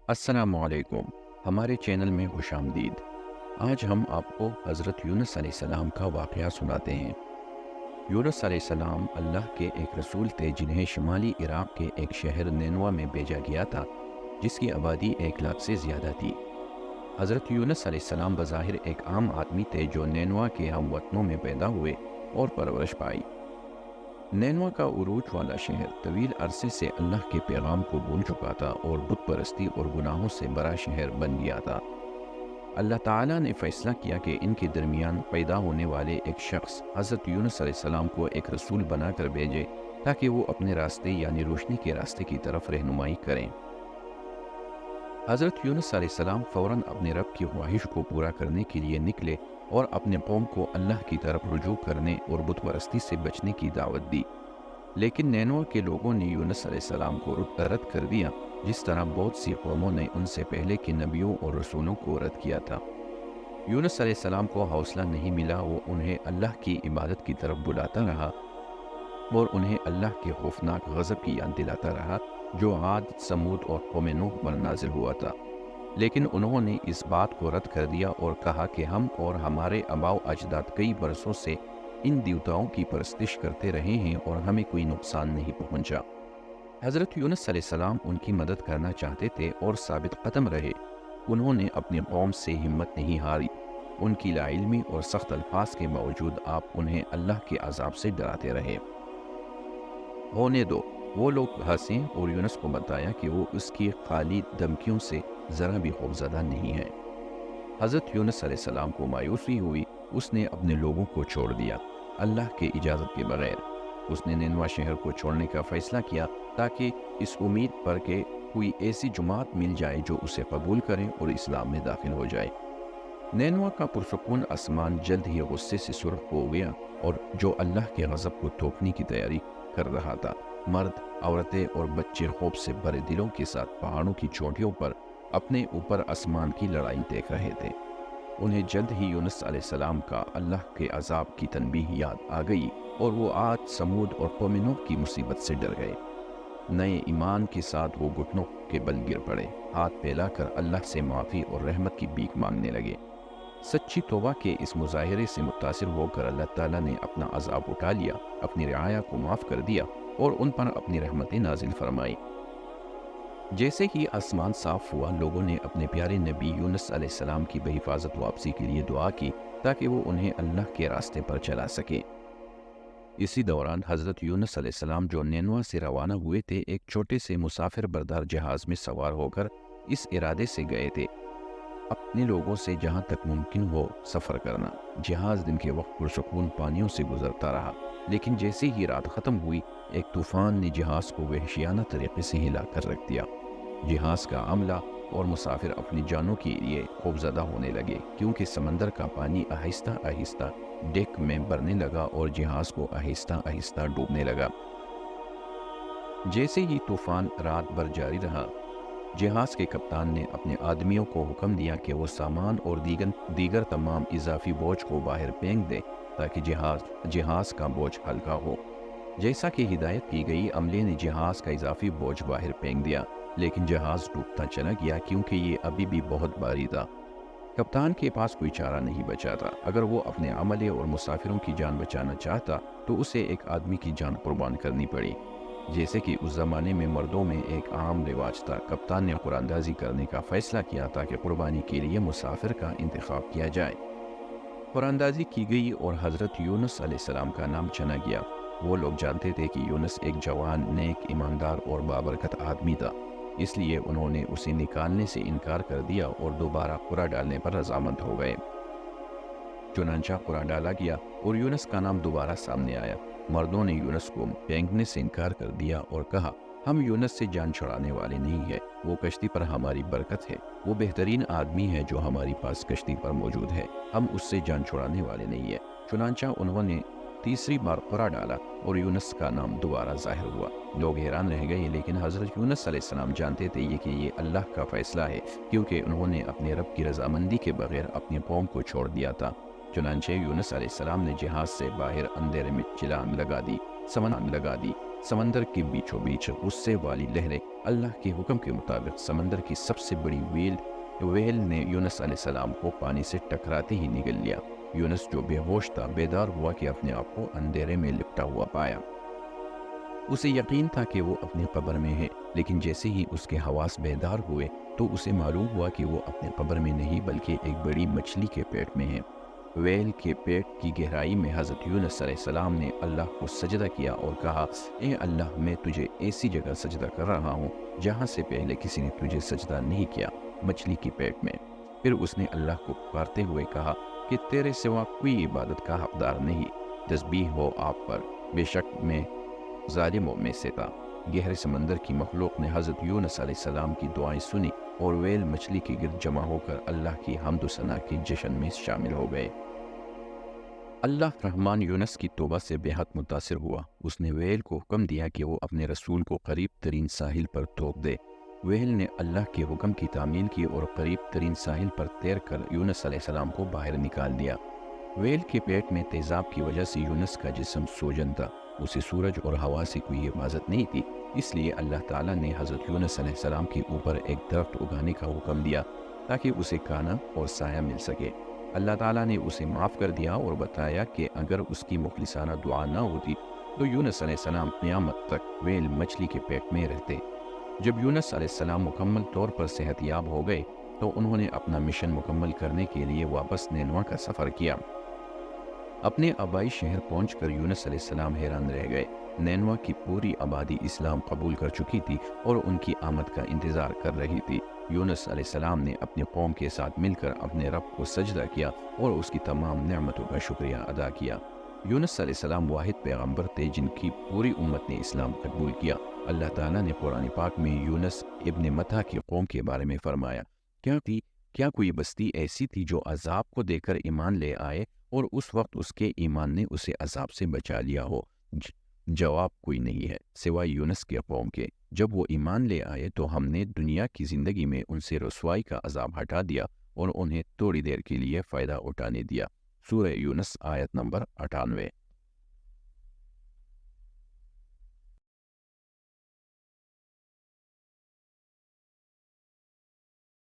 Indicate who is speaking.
Speaker 1: السلام علیکم، ہمارے چینل میں خوش آمدید۔ آج ہم آپ کو حضرت یونس علیہ السلام کا واقعہ سناتے ہیں۔ یونس علیہ السلام اللہ کے ایک رسول تھے جنہیں شمالی عراق کے ایک شہر نینوا میں بھیجا گیا تھا جس کی آبادی 1 لاکھ سے زیادہ تھی۔ حضرت یونس علیہ السلام بظاہر ایک عام آدمی تھے جو نینوا کے ہم وطنوں میں پیدا ہوئے اور پرورش پائی۔ نینوا کا عروج والا شہر طویل عرصے سے اللہ کے پیغام کو بھول چکا تھا اور بت پرستی اور گناہوں سے بڑا شہر بن گیا تھا۔ اللہ تعالیٰ نے فیصلہ کیا کہ ان کے درمیان پیدا ہونے والے ایک شخص حضرت یونس علیہ السلام کو ایک رسول بنا کر بھیجے تاکہ وہ اپنے راستے یعنی روشنی کے راستے کی طرف رہنمائی کریں۔ حضرت یونس علیہ السلام فوراً اپنے رب کی خواہش کو پورا کرنے کے لیے نکلے اور اپنے قوم کو اللہ کی طرف رجوع کرنے اور بت پرستی سے بچنے کی دعوت دی۔ لیکن نینوا کے لوگوں نے یونس علیہ السلام کو رد کر دیا، جس طرح بہت سی قوموں نے ان سے پہلے کے نبیوں اور رسولوں کو رد کیا تھا۔ یونس علیہ السلام کو حوصلہ نہیں ملا، وہ انہیں اللہ کی عبادت کی طرف بلاتا رہا اور انہیں اللہ کے خوفناک غضب کی یاد دلاتا رہا جو عاد، سمود اور قوم نوح پر نازل ہوا تھا۔ لیکن انہوں نے اس بات کو رد کر دیا اور کہا کہ ہم اور ہمارے آباء و اجداد کئی برسوں سے ان دیوتاؤں کی پرستش کرتے رہے ہیں اور ہمیں کوئی نقصان نہیں پہنچا۔ حضرت یونس علیہ السلام ان کی مدد کرنا چاہتے تھے اور ثابت قدم رہے۔ انہوں نے اپنی قوم سے ہمت نہیں ہاری۔ ان کی لا علمی اور سخت الفاظ کے باوجود آپ انہیں اللہ کے عذاب سے ڈراتے رہے۔ ہونے دو، وہ لوگ ہنسے اور یونس کو بتایا کہ وہ اس کی خالی دھمکیوں سے ذرا بھی خوفزدہ نہیں ہے۔ حضرت یونس علیہ السلام کو مایوسی ہوئی، اس نے اپنے لوگوں کو چھوڑ دیا اللہ کے اجازت کے بغیر۔ اس نے نینوا شہر کو چھوڑنے کا فیصلہ کیا تاکہ اس امید پر کہ کوئی ایسی جماعت مل جائے جو اسے قبول کرے اور اسلام میں داخل ہو جائے۔ نینوا کا پرسکون آسمان جلد ہی غصے سے سرخ ہو گیا اور جو اللہ کے غضب کو توپنے کی تیاری کر رہا تھا۔ مرد، عورتیں اور بچے خوف سے بھرے دلوں کے ساتھ پہاڑوں کی چوٹیوں پر اپنے اوپر آسمان کی لڑائی دیکھ رہے تھے۔ انہیں جلد ہی یونس علیہ السلام کا اللہ کے عذاب کی تنبیہ یاد آ گئی اور وہ عاد، سمود اور قوم نوح کی مصیبت سے ڈر گئے۔ نئے ایمان کے ساتھ وہ گھٹنوں کے بل گر پڑے، ہاتھ پھیلا کر اللہ سے معافی اور رحمت کی بھیک مانگنے لگے۔ سچی توبہ کے اس مظاہرے سے متاثر ہو کر اللہ تعالیٰ نے اپنا عذاب اٹھا لیا، اپنی رعایا کو معاف کر دیا اور ان پر اپنی رحمتیں نازل فرمائی۔ جیسے ہی آسمان صاف ہوا، لوگوں نے اپنے پیارے نبی یونس علیہ السلام کی بحفاظت واپسی کے لیے دعا کی تاکہ وہ انہیں اللہ کے راستے پر چلا سکے۔ اسی دوران حضرت یونس علیہ السلام جو نینوا سے روانہ ہوئے تھے، ایک چھوٹے سے مسافر بردار جہاز میں سوار ہو کر اس ارادے سے گئے تھے اپنے لوگوں سے جہاں تک ممکن ہو سفر کرنا۔ جہاز دن کے وقت پرسکون پانیوں سے گزرتا رہا، لیکن جیسے ہی رات ختم ہوئی، ایک طوفان نے جہاز کو وحشیانہ طریقے سے ہلا کر رکھ دیا۔ جہاز کا عملہ اور مسافر اپنی جانوں کے لیے خوفزدہ ہونے لگے کیونکہ سمندر کا پانی آہستہ آہستہ ڈیک میں بھرنے لگا اور جہاز کو آہستہ آہستہ ڈوبنے لگا۔ جیسے ہی طوفان رات بھر جاری رہا، جہاز کے کپتان نے اپنے آدمیوں کو حکم دیا کہ وہ سامان اور دیگر تمام اضافی بوجھ کو باہر پھینک دیں تاکہ جہاز کا بوجھ ہلکا ہو۔ جیسا کہ ہدایت کی گئی، عملے نے جہاز کا اضافی بوجھ باہر پھینک دیا، لیکن جہاز ڈوبتا چلا گیا کیونکہ یہ ابھی بھی بہت بھاری تھا۔ کپتان کے پاس کوئی چارہ نہیں بچا تھا۔ اگر وہ اپنے عملے اور مسافروں کی جان بچانا چاہتا تو اسے ایک آدمی کی جان قربان کرنی پڑی۔ جیسے کہ اس زمانے میں مردوں میں ایک عام رواج تھا، کپتان نے قراندازی کرنے کا فیصلہ کیا تاکہ قربانی کے لیے مسافر کا انتخاب کیا جائے۔ قراندازی کی گئی اور حضرت یونس علیہ السلام کا نام چنا گیا۔ وہ لوگ جانتے تھے کہ یونس ایک جوان، نیک، ایماندار اور بابرکت آدمی تھا، اس لیے انہوں نے اسے نکالنے سے انکار کر دیا اور دوبارہ قرع ڈالنے پر رضامند ہو گئے۔ چنانچہ قرع ڈالا گیا اور یونس کا نام دوبارہ سامنے آیا۔ مردوں نے یونس کو پھینکنے سے انکار کر دیا اور کہا، ہم یونس سے جان چھڑانے والے نہیں ہیں، وہ کشتی پر ہماری برکت ہے، وہ بہترین آدمی ہے جو ہماری پاس کشتی پر موجود ہے، ہم اس سے جان چھڑانے والے نہیں ہیں۔ چنانچہ انہوں نے تیسری بار قرع ڈالا اور یونس کا نام دوبارہ ظاہر ہوا۔ لوگ حیران رہ گئے، لیکن حضرت یونس علیہ السلام جانتے تھے کہ یہ اللہ کا فیصلہ ہے، کیونکہ انہوں نے اپنے رب کی رضامندی کے بغیر اپنی قوم کو چھوڑ دیا تھا۔ چنانچہ یونس علیہ السلام نے جہاز سے باہر اندھیرے میں چھلانگ لگا دی۔ سمندر کے بیچوں بیچ غصے والی لہریں اللہ کے حکم کے مطابق سمندر کی سب سے بڑی ویل نے یونس علیہ السلام کو پانی سے ٹکراتے ہی نگل لیا۔ یونس جو بے ہوش تھا بیدار ہوا کہ اپنے آپ کو اندھیرے میں لپٹا ہوا پایا۔ اسے یقین تھا کہ وہ اپنی قبر میں ہے، لیکن جیسے ہی اس کے حواس بیدار ہوئے تو اسے معلوم ہوا کہ وہ اپنے قبر میں نہیں بلکہ ایک بڑی مچھلی کے پیٹ میں ہے۔ ویل کے پیٹ کی گہرائی میں حضرت یونس علیہ السلام نے اللہ کو سجدہ کیا اور کہا، اے اللہ، میں تجھے ایسی جگہ سجدہ کر رہا ہوں جہاں سے پہلے کسی نے تجھے سجدہ نہیں کیا، مچھلی کے پیٹ میں۔ پھر اس نے اللہ کو پکارتے ہوئے کہا کہ تیرے سوا کوئی عبادت کا حقدار نہیں، تسبیح ہو آپ پر، بے شک میں ظالموں میں سے تھا۔ گہرے سمندر کی مخلوق نے حضرت یونس علیہ السلام کی دعائیں سنی اور ویل مچھلی کے گرد جمع ہو کر اللہ کی حمد و ثنا کے جشن میں شامل ہو گئے۔ اللہ رحمان یونس کی توبہ سے بے حد متاثر ہوا۔ اس نے ویل کو حکم دیا کہ وہ اپنے رسول کو قریب ترین ساحل پر ٹوک دے۔ ویل نے اللہ کے حکم کی تعمیل کی اور قریب ترین ساحل پر تیر کر یونس علیہ السلام کو باہر نکال دیا۔ ویل کے پیٹ میں تیزاب کی وجہ سے یونس کا جسم سوجن تھا، اسے سورج اور ہوا سے کوئی حفاظت نہیں تھی، اس لیے اللہ تعالیٰ نے حضرت یونس علیہ السلام کے اوپر ایک درخت اگانے کا حکم دیا تاکہ اسے کھانا اور سایہ مل سکے۔ اللہ تعالیٰ نے اسے معاف کر دیا اور بتایا کہ اگر اس کی مخلصانہ دعا نہ ہوتی تو یونس علیہ السلام قیامت تک ویل مچھلی کے پیٹ میں رہتے۔ جب یونس علیہ السلام مکمل طور پر صحت یاب ہو گئے تو انہوں نے اپنا مشن مکمل کرنے کے لیے واپس نینوا کا سفر کیا۔ اپنے آبائی شہر پہنچ کر یونس علیہ السلام حیران رہ گئے۔ نینوا کی پوری آبادی اسلام قبول کر چکی تھی اور ان کی آمد کا انتظار کر رہی تھی۔ یونس علیہ السلام نے اپنی قوم کے ساتھ مل کر اپنے رب کو سجدہ کیا اور اس کی تمام نعمتوں کا شکریہ ادا کیا۔ یونس علیہ السلام واحد پیغمبر تھے جن کی پوری امت نے اسلام قبول کیا۔ اللہ تعالیٰ نے قرآن پاک میں یونس ابن متہ کی قوم کے بارے میں فرمایا، کیا کوئی بستی ایسی تھی جو عذاب کو دے کر ایمان لے آئے اور اس وقت اس کے ایمان نے اسے عذاب سے بچا لیا ہو؟ جواب کوئی نہیں ہے سوائے یونس کے قوم کے۔ جب وہ ایمان لے آئے تو ہم نے دنیا کی زندگی میں ان سے رسوائی کا عذاب ہٹا دیا اور انہیں تھوڑی دیر کے لیے فائدہ اٹھانے دیا۔ سورہ یونس آیت نمبر 98۔